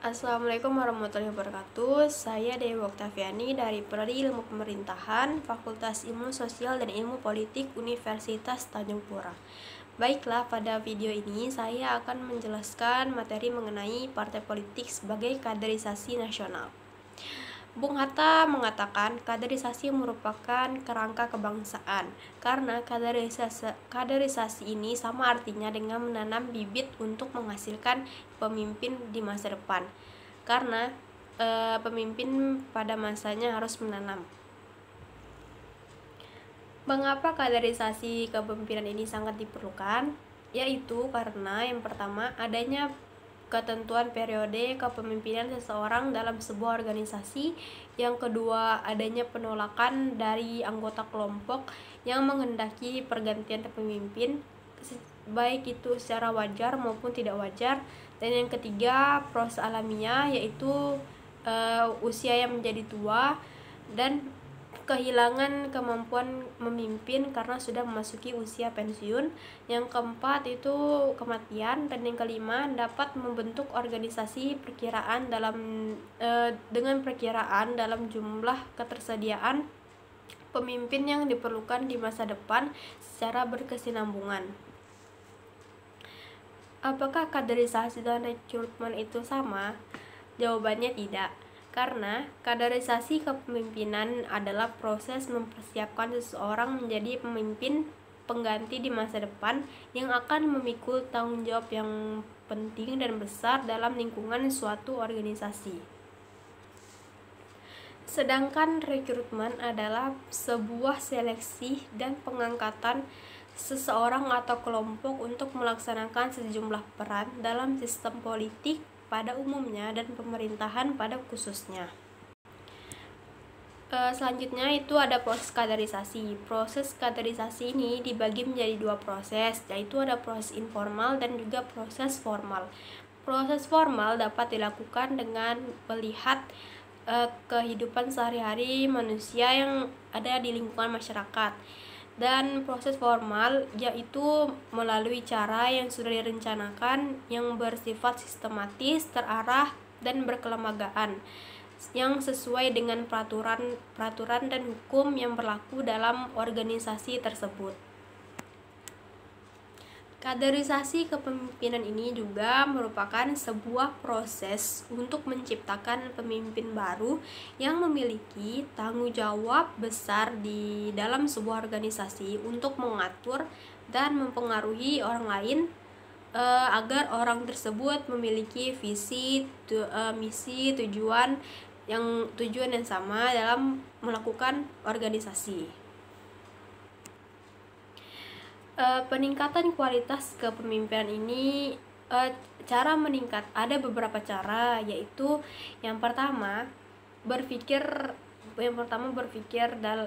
Assalamualaikum warahmatullahi wabarakatuh. Saya Dewi Oktaviani dari Prodi Ilmu Pemerintahan, Fakultas Ilmu Sosial dan Ilmu Politik Universitas Tanjung Pura. Baiklah, pada video ini saya akan menjelaskan materi mengenai partai politik sebagai kaderisasi nasional. Bung Hatta mengatakan kaderisasi merupakan kerangka kebangsaan karena kaderisasi ini sama artinya dengan menanam bibit untuk menghasilkan pemimpin di masa depan, karena pemimpin pada masanya harus menanam. Mengapa kaderisasi kepemimpinan ini sangat diperlukan? Yaitu karena yang pertama, adanya ketentuan periode kepemimpinan seseorang dalam sebuah organisasi. Yang kedua, adanya penolakan dari anggota kelompok yang menghendaki pergantian pemimpin, baik itu secara wajar maupun tidak wajar. Dan yang ketiga, proses alamiah, yaitu usia yang menjadi tua dan kehilangan kemampuan memimpin karena sudah memasuki usia pensiun. Yang keempat itu kematian, dan yang kelima dapat membentuk organisasi dengan perkiraan dalam jumlah ketersediaan pemimpin yang diperlukan di masa depan secara berkesinambungan. Apakah kaderisasi dan rekrutmen itu sama? Jawabannya tidak. Karena kaderisasi kepemimpinan adalah proses mempersiapkan seseorang menjadi pemimpin pengganti di masa depan yang akan memikul tanggung jawab yang penting dan besar dalam lingkungan suatu organisasi. Sedangkan rekrutmen adalah sebuah seleksi dan pengangkatan seseorang atau kelompok untuk melaksanakan sejumlah peran dalam sistem politik pada umumnya dan pemerintahan pada khususnya. Selanjutnya itu ada proses kaderisasi. Proses kaderisasi ini dibagi menjadi dua proses, yaitu ada proses informal dan juga proses formal. Proses formal dapat dilakukan dengan melihat kehidupan sehari-hari manusia yang ada di lingkungan masyarakat. Dan proses formal yaitu melalui cara yang sudah direncanakan, yang bersifat sistematis, terarah, dan berkelembagaan, yang sesuai dengan peraturan dan hukum yang berlaku dalam organisasi tersebut. Kaderisasi kepemimpinan ini juga merupakan sebuah proses untuk menciptakan pemimpin baru yang memiliki tanggung jawab besar di dalam sebuah organisasi untuk mengatur dan mempengaruhi orang lain agar orang tersebut memiliki visi, misi, tujuan yang sama dalam melakukan organisasi. Peningkatan kualitas kepemimpinan ini, cara meningkat ada beberapa cara, yaitu yang pertama berpikir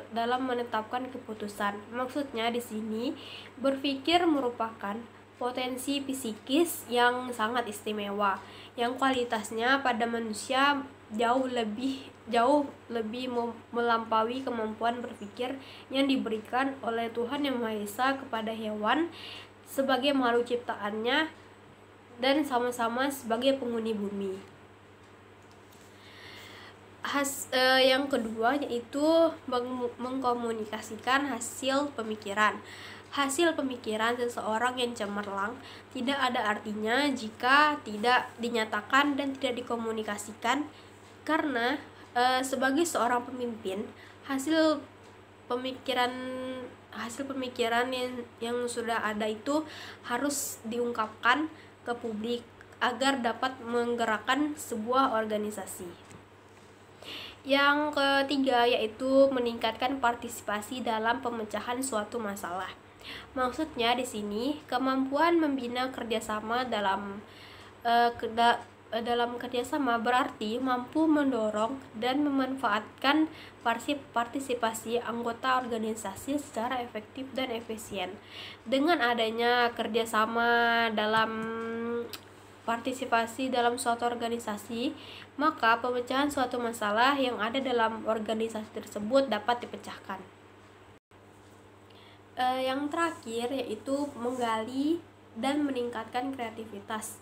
dalam menetapkan keputusan. Maksudnya di sini berpikir merupakan potensi psikis yang sangat istimewa, yang kualitasnya pada manusia jauh lebih melampaui kemampuan berpikir yang diberikan oleh Tuhan Yang Maha Esa kepada hewan sebagai makhluk ciptaannya dan sama-sama sebagai penghuni bumi. Yang kedua yaitu mengkomunikasikan hasil pemikiran. Hasil pemikiran seseorang yang cemerlang tidak ada artinya jika tidak dinyatakan dan tidak dikomunikasikan, karena sebagai seorang pemimpin, hasil pemikiran yang sudah ada itu harus diungkapkan ke publik agar dapat menggerakkan sebuah organisasi. Yang ketiga yaitu meningkatkan partisipasi dalam pemecahan suatu masalah. Maksudnya di sini kemampuan membina kerjasama dalam kerjasama berarti mampu mendorong dan memanfaatkan partisipasi anggota organisasi secara efektif dan efisien. Dengan adanya kerjasama dalam partisipasi dalam suatu organisasi, maka pemecahan suatu masalah yang ada dalam organisasi tersebut dapat dipecahkan. Yang terakhir yaitu menggali dan meningkatkan kreativitas.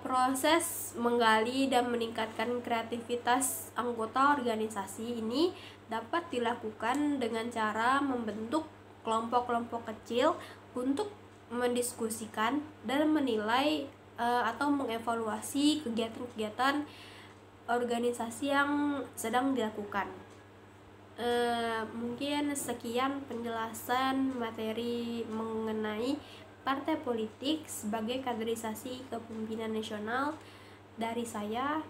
Proses menggali dan meningkatkan kreativitas anggota organisasi ini dapat dilakukan dengan cara membentuk kelompok-kelompok kecil untuk mendiskusikan dan menilai atau mengevaluasi kegiatan-kegiatan organisasi yang sedang dilakukan. Mungkin sekian penjelasan materi mengenai partai politik sebagai kaderisasi kepemimpinan nasional dari saya.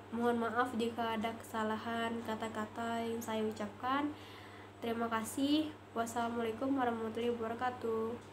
Mohon maaf jika ada kesalahan kata-kata yang saya ucapkan. Terima kasih. Wassalamualaikum warahmatullahi wabarakatuh.